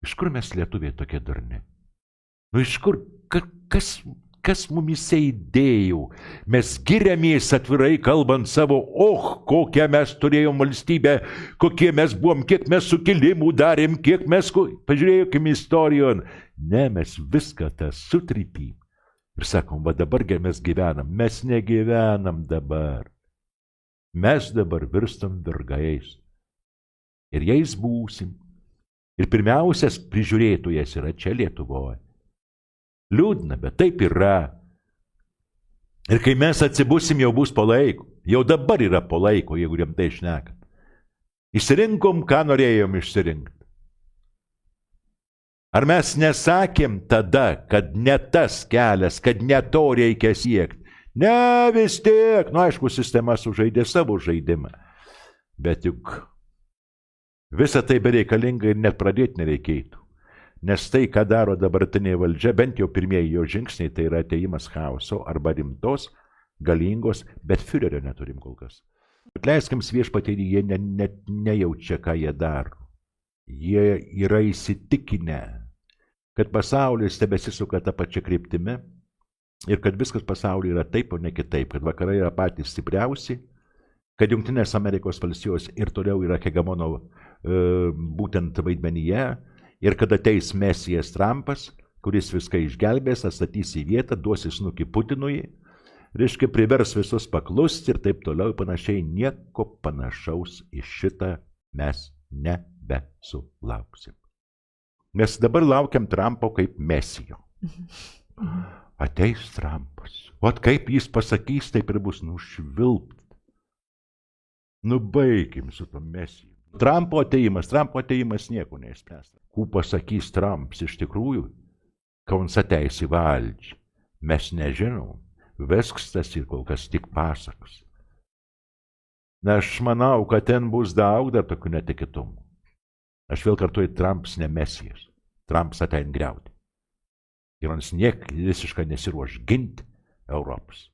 Iš kur mes lietuviai tokie durni? Nu iš kur, kas mumise įdėjo? Mes giriamės atvirai kalbant savo, kokią mes turėjom valstybę, kokie mes buvom, kiek mes sukilimų darėm, kiek mes, pažiūrėkime istorijon. Ne, mes viską tą sutrypim. Ir sakom, va dabar mes gyvenam. Mes negyvenam dabar. Mes dabar virstam vergais. Ir jais būsim. Ir pirmiausias prižiūrėtojas yra čia Lietuvoje. Liūdna, bet taip yra. Ir kai mes atsibusim, jau bus po laiko. Jau dabar yra po laiko, jeigu rimtai šnekam. Išsirinkom, ką norėjom išsirinkti. Ar mes nesakėm tada, kad ne tas kelias, kad ne to reikia siekti? Ne, vis tiek. Nu, aišku, sistema sužaidė savo žaidimą. Bet juk visą tai bereikalinga ir net pradėti nereikėtų. Nes tai, ką daro dabartinė valdžia, bent jau pirmieji jo žingsniai, tai yra atėjimas chaoso arba rimtos, galingos, bet Führerio neturim kol kas. Atleiskim viešpatį, jie nejaučia, ką jie daro. Jie yra įsitikinę, kad pasaulis tebesisuka tą pačią kryptimį ir kad viskas pasaulyje yra taip, o ne kitaip, kad vakarai yra patys stipriausi, kad Jungtinės Amerikos valstijos ir toliau yra hegemono būtent vaidmenyje ir kad ateis Mesijas Trumpas, kuris viską išgelbės, atstatys į vietą, duos snukį Putinui, reiškia privers visus paklusti ir taip toliau panašiai. Nieko panašaus į šitą mes nebesulauksim. Mes dabar laukiam Trumpo kaip Mesijo. Ateis Trumpas. Vat kaip jis pasakys, taip ir bus nušvilpt. Nubaigim su to Mesiju. Trumpo ateimas nieko neįspręs. Kų pasakys Trumps iš tikrųjų, kauns ateis į valdžią. Mes nežinom. Viskas tas ir kol kas tik pasakas. Na, aš manau, kad ten bus daug dar tokių netikėtumų. Aš vėl kartuoju, Trumpas ne Mesijas. Trumpas ateina griauti. Ir jis visiškai nesiruoš ginti Europos.